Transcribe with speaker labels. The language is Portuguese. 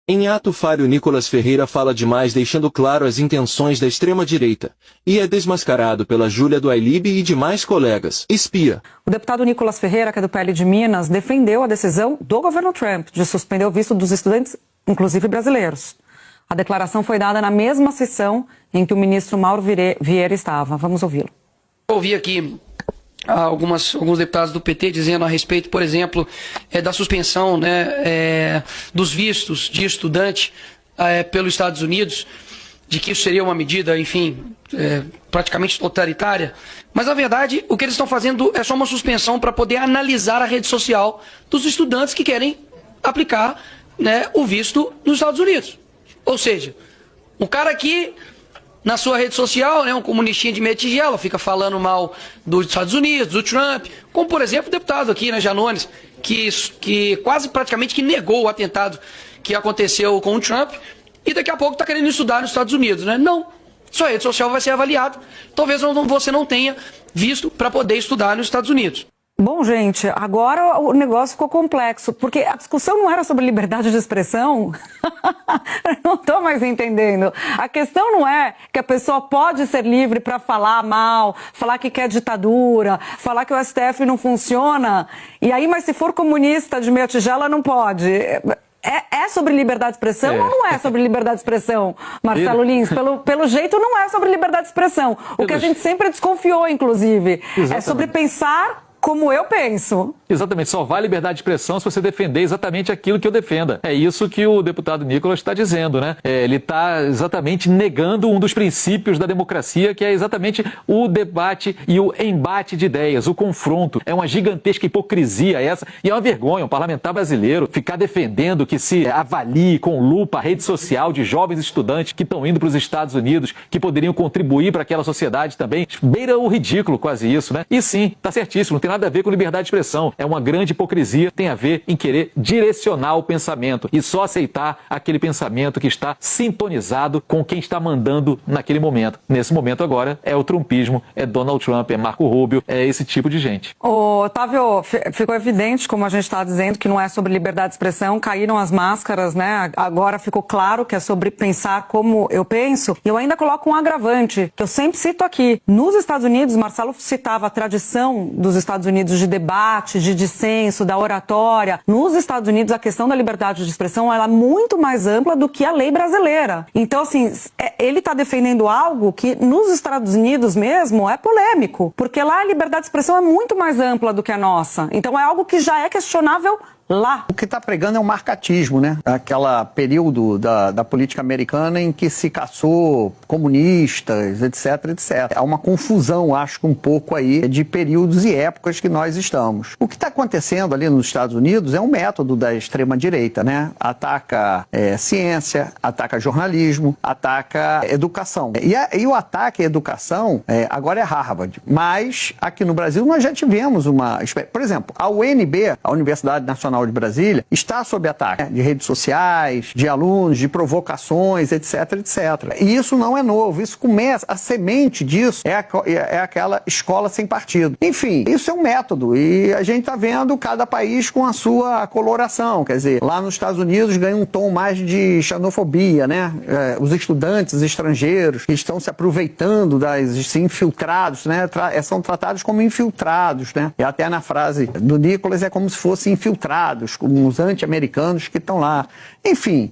Speaker 1: Em ato falho, Nicolas Ferreira fala demais, deixando claro as intenções da extrema-direita, e é desmascarado pela Júlia do Ailib e demais colegas. Espia.
Speaker 2: O deputado Nicolas Ferreira, que é do PL de Minas, defendeu a decisão do governo Trump de suspender o visto dos estudantes, inclusive brasileiros. A declaração foi dada na mesma sessão em que o ministro Mauro Vieira estava. Vamos ouvi-lo.
Speaker 3: Ouvi aqui alguns deputados do PT dizendo a respeito, por exemplo, da suspensão, né, dos vistos de estudante pelos Estados Unidos, de que isso seria uma medida, enfim, praticamente totalitária. Mas, na verdade, o que eles estão fazendo é só uma suspensão para poder analisar a rede social dos estudantes que querem aplicar, né, o visto nos Estados Unidos. Ou seja, o cara aqui na sua rede social, né, um comunistinha de meia tigela, fica falando mal dos Estados Unidos, do Trump, como, por exemplo, o deputado aqui, né, Janones, que quase praticamente que negou o atentado que aconteceu com o Trump, e daqui a pouco está querendo estudar nos Estados Unidos, né? Não, sua rede social vai ser avaliada, talvez você não tenha visto para poder estudar nos Estados Unidos.
Speaker 2: Bom, gente, agora o negócio ficou complexo, porque a discussão não era sobre liberdade de expressão. Eu não estou mais entendendo. A questão não é que a pessoa pode ser livre para falar mal, falar que quer ditadura, falar que o STF não funciona, e aí, mas se for comunista de meia tigela, não pode. É sobre liberdade de expressão ou não é sobre liberdade de expressão, Marcelo Lins? Pelo jeito, não é sobre liberdade de expressão. O que a gente sempre desconfiou, inclusive. Exatamente. É sobre pensar como eu penso.
Speaker 4: Exatamente, só vale liberdade de expressão se você defender exatamente aquilo que eu defenda. É isso que o deputado Nicolas está dizendo, né? Ele está exatamente negando um dos princípios da democracia, que é exatamente o debate e o embate de ideias, o confronto. É uma gigantesca hipocrisia essa, e é uma vergonha um parlamentar brasileiro ficar defendendo que se avalie com lupa a rede social de jovens estudantes que estão indo para os Estados Unidos, que poderiam contribuir para aquela sociedade também. Beira o ridículo quase isso, né? E sim, está certíssimo, não tem nada a ver com liberdade de expressão. É uma grande hipocrisia, tem a ver em querer direcionar o pensamento e só aceitar aquele pensamento que está sintonizado com quem está mandando naquele momento. Nesse momento agora é o trumpismo, é Donald Trump, é Marco Rubio, é esse tipo de gente.
Speaker 2: Ô, Otávio, ficou evidente, como a gente está dizendo, que não é sobre liberdade de expressão, caíram as máscaras, né? Agora ficou claro que é sobre pensar como eu penso. E eu ainda coloco um agravante, que eu sempre cito aqui. Nos Estados Unidos, Marcelo citava a tradição dos Estados Unidos de debate, de dissenso, da oratória. Nos Estados Unidos, a questão da liberdade de expressão ela é muito mais ampla do que a lei brasileira. Então, assim, ele está defendendo algo que nos Estados Unidos mesmo é polêmico, porque lá a liberdade de expressão é muito mais ampla do que a nossa. Então, é algo que já é questionável lá.
Speaker 5: O que está pregando é o marcatismo, né? Aquela período da política americana em que se caçou comunistas, etc, etc. Há uma confusão, acho que um pouco aí, de períodos e épocas que nós estamos. O que está acontecendo ali nos Estados Unidos é um método da extrema-direita, né? Ataca ciência, ataca jornalismo, ataca educação. E o ataque à educação agora é Harvard. Mas aqui no Brasil nós já tivemos uma... Por exemplo, a UNB, a Universidade Nacional de Brasília, está sob ataque, né, de redes sociais, de alunos, de provocações, etc, etc. E isso não é novo, isso começa, a semente disso é aquela escola sem partido. Enfim, isso é um método e a gente está vendo cada país com a sua coloração, quer dizer, lá nos Estados Unidos ganha um tom mais de xenofobia, né? Os estudantes estrangeiros que estão se aproveitando dos infiltrados, né? São tratados como infiltrados, né? E até na frase do Nicolas é como se fossem infiltrados, como os anti-americanos que estão lá. Enfim,